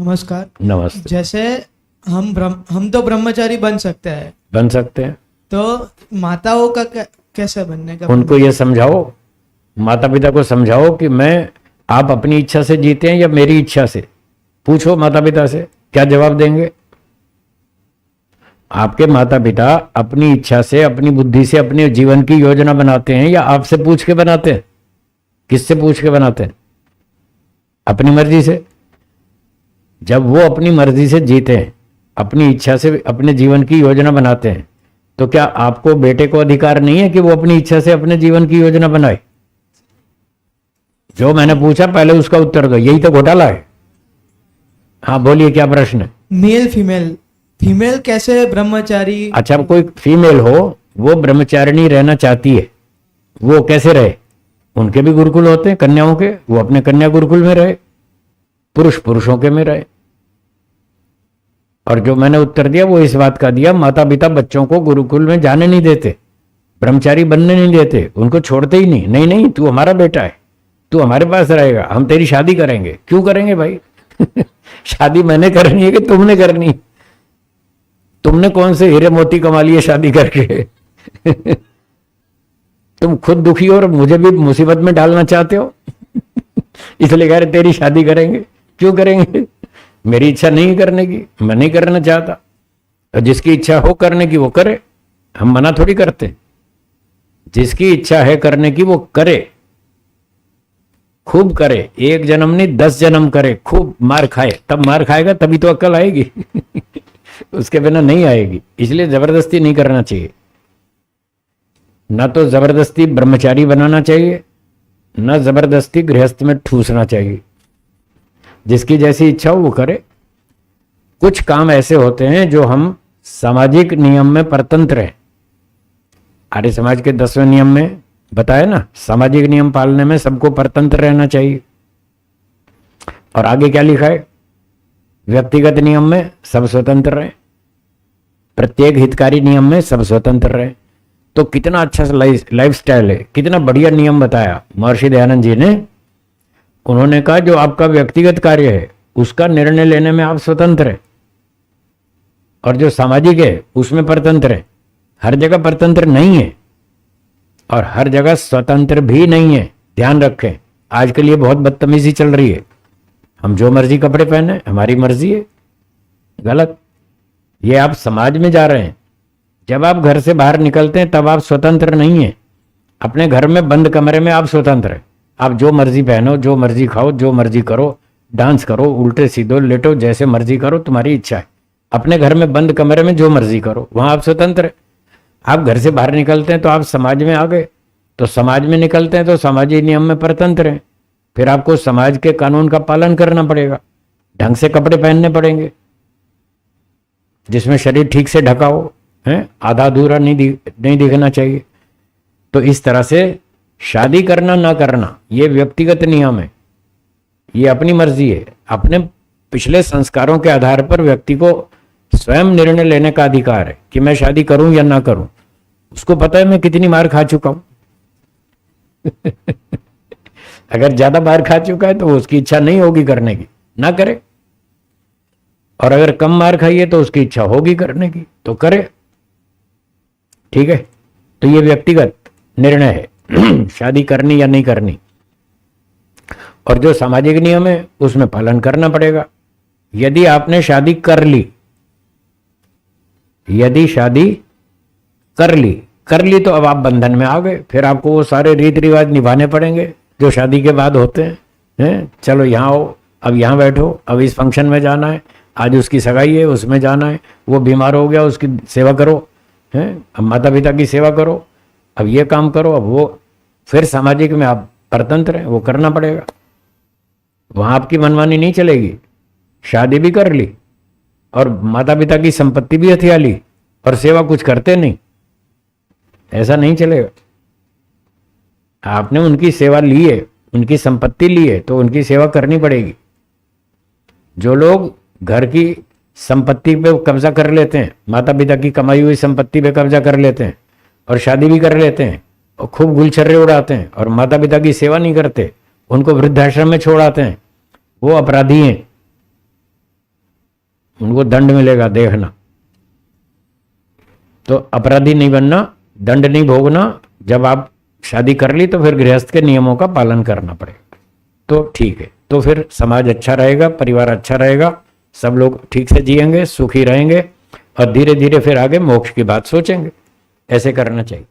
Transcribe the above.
नमस्कार। नमस्ते। जैसे हम तो ब्रह्मचारी बन सकते हैं, बन सकते हैं। तो माताओं का कैसे बनने का? उनको ये समझाओ, माता पिता को समझाओ कि आप अपनी इच्छा से जीते हैं या मेरी इच्छा से। पूछो माता पिता से, क्या जवाब देंगे? आपके माता पिता अपनी इच्छा से, अपनी बुद्धि से अपने जीवन की योजना बनाते हैं या आपसे पूछ के बनाते हैं? किससे पूछ के बनाते हैं? अपनी मर्जी से। जब वो अपनी मर्जी से जीते हैं, अपनी इच्छा से अपने जीवन की योजना बनाते हैं, तो क्या आपको, बेटे को अधिकार नहीं है कि वो अपनी इच्छा से अपने जीवन की योजना बनाए? जो मैंने पूछा पहले उसका उत्तर दो, यही तो घोटाला है। हाँ बोलिए, क्या प्रश्न है? मेल फीमेल, फीमेल कैसे ब्रह्मचारी? अच्छा, कोई फीमेल हो, वो ब्रह्मचारिणी रहना चाहती है, वो कैसे रहे? उनके भी गुरुकुल होते हैं कन्याओं के, वो अपने कन्या गुरुकुल में रहे, पुरुष पुरुषों के में रहे। और जो मैंने उत्तर दिया वो इस बात का दिया, माता पिता बच्चों को गुरुकुल में जाने नहीं देते, ब्रह्मचारी बनने नहीं देते, उनको छोड़ते ही नहीं। नहीं नहीं, तू हमारा बेटा है, तू हमारे पास रहेगा, हम तेरी शादी करेंगे। क्यों करेंगे भाई? शादी मैंने करनी है कि तुमने करनी है? तुमने कौन से हीरे मोती कमा लिए शादी करके? तुम खुद दुखी हो और मुझे भी मुसीबत में डालना चाहते हो। इसलिए कह रहे तेरी शादी करेंगे। क्यों करेंगे? मेरी इच्छा नहीं करने की, मैं नहीं करना चाहता। और जिसकी इच्छा हो करने की वो करे, हम मना थोड़ी करते। जिसकी इच्छा है करने की वो करे, खूब करे, 1 जन्म नहीं 10 जन्म करे, खूब मार खाए, तब मार खाएगा तभी तो अक्ल आएगी। उसके बिना नहीं आएगी। इसलिए जबरदस्ती नहीं करना चाहिए। ना तो जबरदस्ती ब्रह्मचारी बनाना चाहिए, ना जबरदस्ती गृहस्थ में ठूसना चाहिए। जिसकी जैसी इच्छा हो वो करे। कुछ काम ऐसे होते हैं जो हम सामाजिक नियम में परतंत्र हैं। आर्य समाज के 10वें नियम में बताया ना, सामाजिक नियम पालने में सबको परतंत्र रहना चाहिए। और आगे क्या लिखा है? व्यक्तिगत नियम में सब स्वतंत्र रहे, प्रत्येक हितकारी नियम में सब स्वतंत्र रहे। तो कितना अच्छा लाइफ स्टाइल है, कितना बढ़िया नियम बताया महर्षि दयानंद जी ने। उन्होंने कहा जो आपका व्यक्तिगत कार्य है उसका निर्णय लेने में आप स्वतंत्र है, और जो सामाजिक है उसमें परतंत्र है। हर जगह परतंत्र नहीं है और हर जगह स्वतंत्र भी नहीं है। ध्यान रखें, आजकल ये बहुत बदतमीजी चल रही है। हम जो मर्जी कपड़े पहने, हमारी मर्जी है, गलत। ये आप समाज में जा रहे हैं। जब आप घर से बाहर निकलते हैं तब आप स्वतंत्र नहीं है। अपने घर में बंद कमरे में आप स्वतंत्र हैं। आप जो मर्जी पहनो, जो मर्जी खाओ, जो मर्जी करो, डांस करो, उल्टे सीधो लेटो, जैसे मर्जी करो, तुम्हारी इच्छा है। अपने घर में बंद कमरे में जो मर्जी करो, वहां आप स्वतंत्र है। आप घर से बाहर निकलते हैं तो आप समाज में आ गए, तो समाज में निकलते हैं तो सामाजिक नियम में परतंत्र हैं। फिर आपको समाज के कानून का पालन करना पड़ेगा, ढंग से कपड़े पहनने पड़ेंगे, जिसमें शरीर ठीक से ढका हो, है आधा अधूरा नहीं दिखना चाहिए। तो इस तरह से शादी करना ना करना ये व्यक्तिगत नियम है, ये अपनी मर्जी है। अपने पिछले संस्कारों के आधार पर व्यक्ति को स्वयं निर्णय लेने का अधिकार है कि मैं शादी करूं या ना करूं। उसको पता है मैं कितनी मार खा चुका हूं। अगर ज्यादा मार खा चुका है तो उसकी इच्छा नहीं होगी करने की, ना करे। और अगर कम मार खाई है तो उसकी इच्छा होगी करने की, तो करे। ठीक है, तो ये व्यक्तिगत निर्णय है शादी करनी या नहीं करनी। और जो सामाजिक नियम है उसमें पालन करना पड़ेगा। यदि आपने शादी कर ली, यदि शादी कर ली तो अब आप बंधन में आ गए। फिर आपको वो सारे रीति रिवाज निभाने पड़ेंगे जो शादी के बाद होते हैं। चलो यहाँ आओ, अब यहाँ बैठो, अब इस फंक्शन में जाना है, आज उसकी सगाई है उसमें जाना है, वो बीमार हो गया उसकी सेवा करो, अब माता पिता की सेवा करो, अब ये काम करो, अब वो। फिर सामाजिक में आप परतंत्र हैं, वो करना पड़ेगा। वहां आपकी मनमानी नहीं चलेगी। शादी भी कर ली और माता पिता की संपत्ति भी हथिया ली और सेवा कुछ करते नहीं, ऐसा नहीं चलेगा। आपने उनकी सेवा ली है, उनकी संपत्ति ली है, तो उनकी सेवा करनी पड़ेगी। जो लोग घर की संपत्ति पे कब्जा कर लेते हैं, माता पिता की कमाई हुई संपत्ति पे कब्जा कर लेते हैं और शादी भी कर लेते हैं और खूब गुलछर्रे उड़ाते हैं और माता पिता की सेवा नहीं करते, उनको वृद्धाश्रम में छोड़ आते हैं, वो अपराधी हैं। उनको दंड मिलेगा, देखना। तो अपराधी नहीं बनना, दंड नहीं भोगना। जब आप शादी कर ली तो फिर गृहस्थ के नियमों का पालन करना पड़ेगा, तो ठीक है। तो फिर समाज अच्छा रहेगा, परिवार अच्छा रहेगा, सब लोग ठीक से जिएंगे, सुखी रहेंगे, और धीरे धीरे फिर आगे मोक्ष की बात सोचेंगे। ऐसे करना चाहिए।